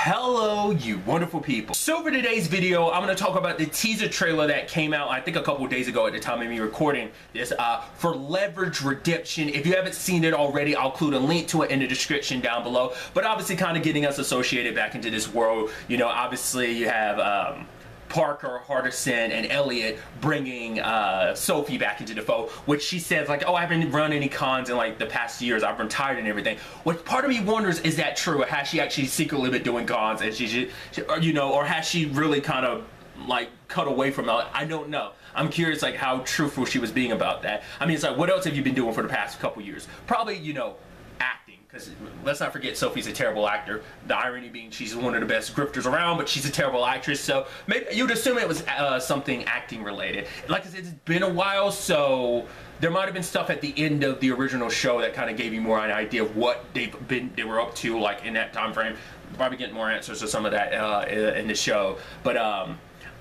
Hello, you wonderful people. So for today's video, I'm going to talk about the teaser trailer that came out, I think a couple of days ago at the time of me recording this, for Leverage Redemption. If you haven't seen it already, I'll include a link to it in the description down below. But obviously kind of getting us associated back into this world. You know, obviously you have Parker, Hardison, and Elliot bringing Sophie back into the fold, which she says like, oh, I haven't run any cons in like the past years, I've retired and everything. What part of me wonders, is that true? Or has she actually secretly been doing cons and she you know, or has she really kind of like cut away from it? I don't know. I'm curious like how truthful she was being about that. I mean, it's like, what else have you been doing for the past couple years? Probably, you know, acting. Because let's not forget, Sophie's a terrible actor. The irony being she's one of the best grifters around, but she's a terrible actress. So maybe you'd assume it was something acting related. Like I said, it's been a while, so there might have been stuff at the end of the original show that kind of gave you more an idea of what they were up to, like in that time frame. Probably getting more answers to some of that in the show, but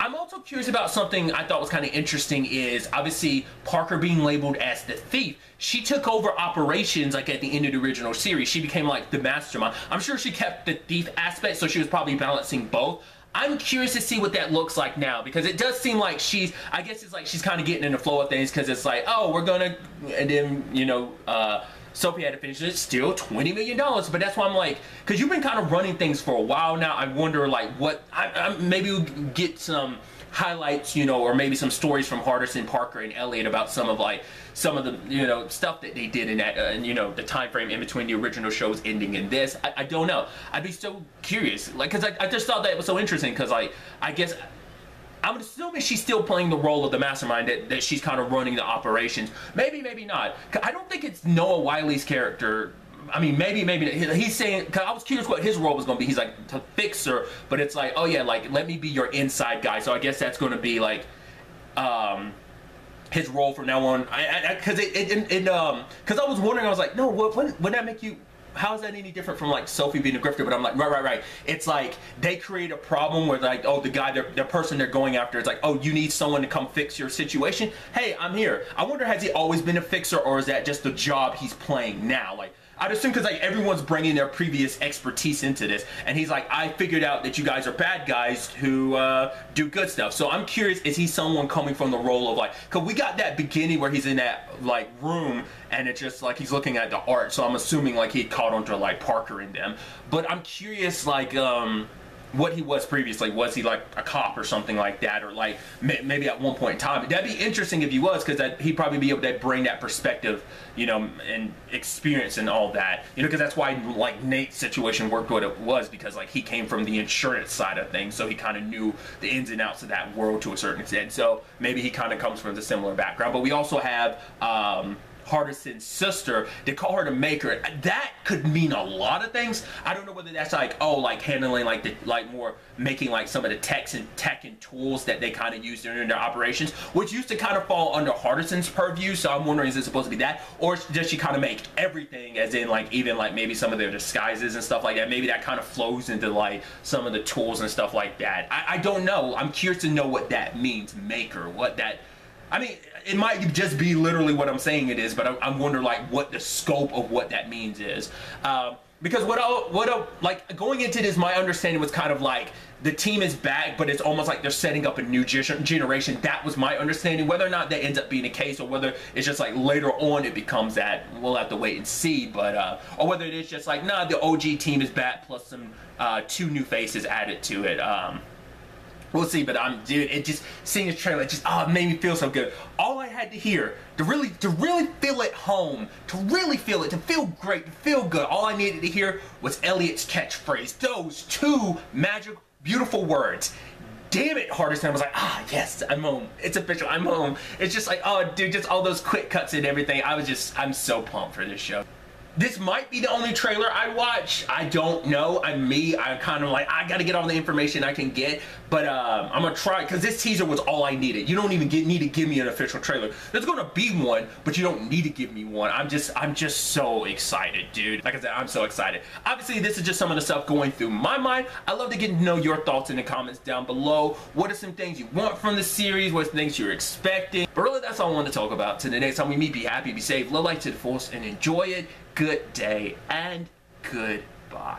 I'm also curious about something I thought was kind of interesting is obviously Parker being labeled as the thief. She took over operations like at the end of the original series. She became like the mastermind. I'm sure she kept the thief aspect, so she was probably balancing both. I'm curious to see what that looks like now, because it does seem like I guess it's like she's kind of getting in the flow of things, because it's like, oh, we're gonna, and then, you know, Sophie had to finish it, still $20 million, but that's why I'm like, because you've been kind of running things for a while now, I wonder like what, maybe we'll get some highlights, you know, or maybe some stories from Hardison, Parker, and Elliot about some of the, you know, stuff that they did in that, you know, the time frame in between the original shows ending and this. I don't know. I'd be so curious, like, because I just thought that was so interesting, because like, I guess I'm assuming she's still playing the role of the mastermind, that she's kind of running the operations. Maybe, maybe not. I don't think it's Noah Wiley's character. I mean, maybe not. He's saying, because I was curious what his role was going to be. He's like, to fix her, but it's like, oh yeah, like, let me be your inside guy. So I guess that's going to be like, his role from now on. Because I was wondering, I was like, no, wouldn't that make you, how is that any different from like Sophie being a grifter? But I'm like, right. It's like they create a problem where like, oh, the guy, the person they're going after is like, oh, you need someone to come fix your situation. Hey, I'm here. I wonder, has he always been a fixer, or is that just the job he's playing now? Like, I'd assume because like everyone's bringing their previous expertise into this, and he's like, I figured out that you guys are bad guys who do good stuff. So I'm curious, is he someone coming from the role of like, because we got that beginning where he's in that like room and it's just like he's looking at the art, so I'm assuming like he caught onto like Parker and them. But I'm curious like what he was previously. Was he like a cop or something like that, or like maybe at one point in time? That'd be interesting if he was, because he'd probably be able to bring that perspective, you know, and experience and all that, you know, because that's why like Nate's situation worked what it was, because like he came from the insurance side of things, so he kind of knew the ins and outs of that world to a certain extent. So maybe he kind of comes from the similar background. But we also have Hardison's sister. They call her the Maker. That could mean a lot of things. I don't know whether that's like, oh, like handling like the more making like some of the tech and tools that they kind of use during their operations, which used to kind of fall under Hardison's purview. So I'm wondering, is it supposed to be that, or does she kind of make everything, as in like even like maybe some of their disguises and stuff like that? Maybe that kind of flows into like some of the tools and stuff like that. I don't know. I'm curious to know what that means, Maker. What that, I mean, it might just be literally what I'm saying it is, but I'm wondering like what the scope of what that means is. Because like going into this, my understanding was kind of like the team is back, but it's almost like they're setting up a new generation. That was my understanding. Whether or not that ends up being the case, or whether it's just like later on it becomes that, we'll have to wait and see. But or whether it is just like, nah, the OG team is back plus some 2 new faces added to it. We'll see, but dude, it just, seeing the trailer, it just, oh, it made me feel so good. All I had to hear, to really feel at home, to really feel it, to feel great, to feel good, all I needed to hear was Elliot's catchphrase. Those 2 magic, beautiful words. Damn it, Hardison. I was like, ah, yes, I'm home. It's official, I'm home. It's just like, oh, dude, just all those quick cuts and everything. I'm so pumped for this show. This might be the only trailer I watch. I don't know. I'm kind of like, I gotta get all the information I can get. But I'm gonna try, because this teaser was all I needed. You don't even need to give me an official trailer. There's gonna be one, but you don't need to give me one. I'm just so excited, dude. Like I said, I'm so excited. Obviously, this is just some of the stuff going through my mind. I'd love to get to know your thoughts in the comments down below. What are some things you want from the series? What are some things you're expecting? But really, that's all I wanted to talk about. Till the next time we meet, be happy, be safe, live life to the fullest, and enjoy it. Good day and goodbye.